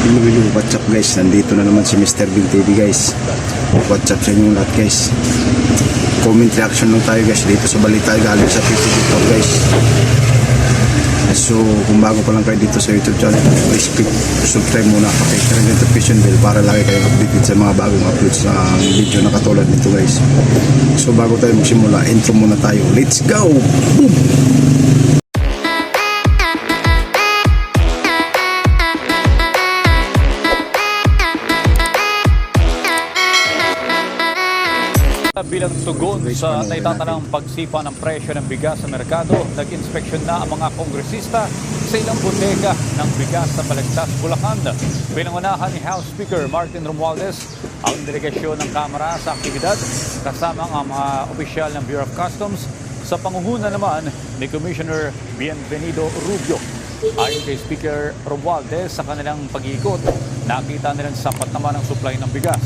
Hello, what's up guys? Nandito na naman si Mr. Bill TV guys. What's up sa inyong lahat guys? Comment reaction lang tayo guys dito sa balita galing sa PTV4 guys. So kung bago pa lang kayo dito sa YouTube channel, please subscribe muna, pakita rin notification bell para lagi kayong updated sa mga bagong uploads na video na katulad nito guys. So bago tayo magsimula, intro muna tayo. Let's go! Boom! Bilang tugon sa naitatanging pagsipa ng presyo ng bigas sa merkado, nag-inspeksyon na ang mga kongresista sa ilang bodega ng bigas sa Balagtas, Bulacan. Pinangunahan ni House Speaker Martin Romualdez ang delegasyon ng Kamara sa aktibidad kasama ang mga opisyal ng Bureau of Customs sa pangunguna naman ni Commissioner Bienvenido Rubio. Ayon kay Speaker Romualdez, sa kanilang pag-iikot, nakita nilang sapat naman ang supply ng bigas.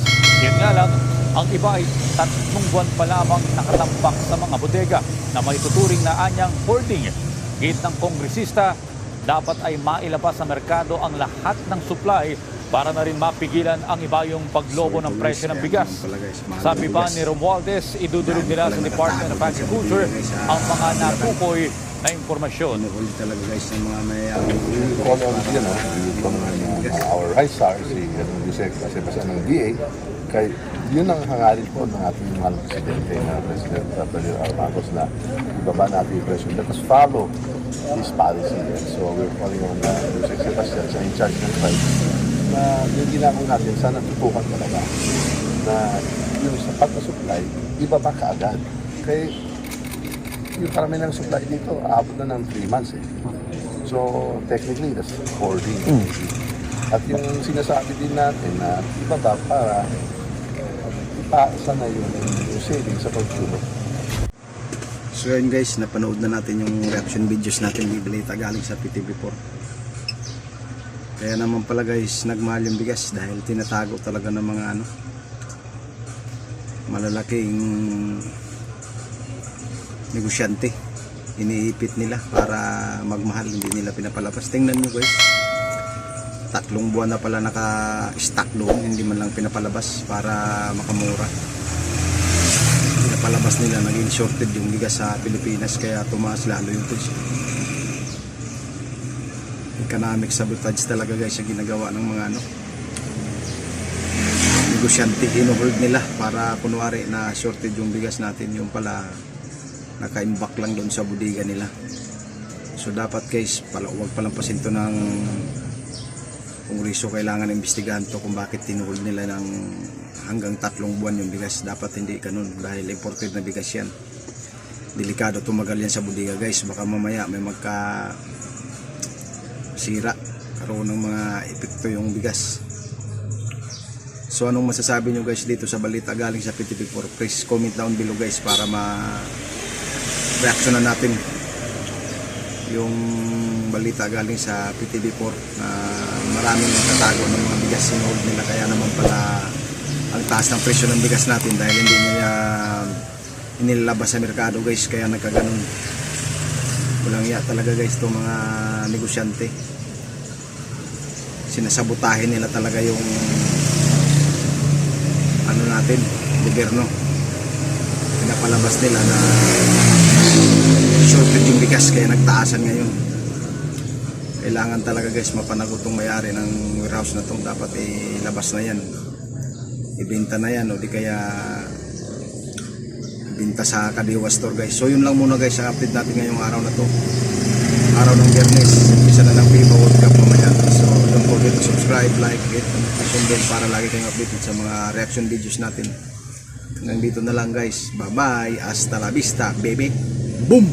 Yan nga lang, ang iba ay 3 buwan pa lamang nakatambak sa mga bodega na may tuturing na anyang hoarding. Gate ng kongresista, dapat ay mailabas sa merkado ang lahat ng supply para na rin mapigilan ang iba yung paglobo ng presyo ng bigas. Sabi pa ni Romualdez, idudulog nila sa Department of Agriculture ang mga natukoy na impormasyon. Our rice SAR, si Yusek kasi basta ng DA, kay yun ang hangarin po ng ating mahal presidente na President W.R. Marcos na ibaba natin yung presyo. Let us follow his policy. So we're calling on Yusek Sebastian sa in-charge ng price na yung ginagawa natin, sana tutukan talaga na yung sapat na supply, ibaba ka agad. Kaya yung karami ng supply dito, aabot na ng 3 months eh. So technically, that's hoarding. At yung sinasabi din natin na ibaba para ipaasa na yung saving sa consumer. So yun guys, napanood na natin yung reaction videos natin ni balita galing sa PTV4. Kaya naman pala guys, nagmahal yung bigas dahil tinatago talaga ng mga malalaking negosyante. Iniipit nila para magmahal, hindi nila pinapalabas. Tingnan nyo guys, 3 buwan na pala naka-stock doon, hindi man lang pinapalabas para makamura. Pinapalabas nila, naging shorted yung bigas sa Pilipinas, kaya tumaas lalo yung presyo. Economic sabotage talaga guys yung ginagawa ng mga negosyante. Hinuhold nila para kunwari na shorted yung bigas natin, yung pala naka-imbak lang doon sa bodega nila. So dapat guys, huwag palampasin to ng Kongreso. Kailangan imbestigahan to kung bakit tinuhol nila ng hanggang 3 buwan yung bigas. Dapat hindi ganun dahil imported na bigas yan. Delikado tumagal yan sa bodega guys, baka mamaya may sira, karoon ng mga epekto yung bigas. So anong masasabi nyo guys dito sa balita galing sa PTV4? Please comment down below guys para reaksyonan natin yung balita galing sa PTV4 na maraming nagtatago ng mga bigas, sinuhold nila, kaya naman pala ang taas ng presyo ng bigas natin dahil hindi nila inilabas sa merkado guys, kaya nagkaganon. Walang iya talaga guys itong mga negosyante. Sinasabotahin nila talaga yung natin, gobyerno. Pinapalabas nila na shortage yung bigas kaya nagtaasan ngayon. Kailangan talaga guys mapanagot tong may-ari ng warehouse na to. Dapat ilabas na yan, ibenta na yan, o di kaya ibenta sa Kadiwa store guys. So yun lang muna guys ang update natin ngayong araw na to, araw ng Biyernes. Isa na ng FIFA World Cup mamaya. So don't forget to subscribe, like, hit notification bell para lagi kayong updated sa mga reaction videos natin. Hanggang dito na lang guys, bye bye, hasta la vista baby, boom.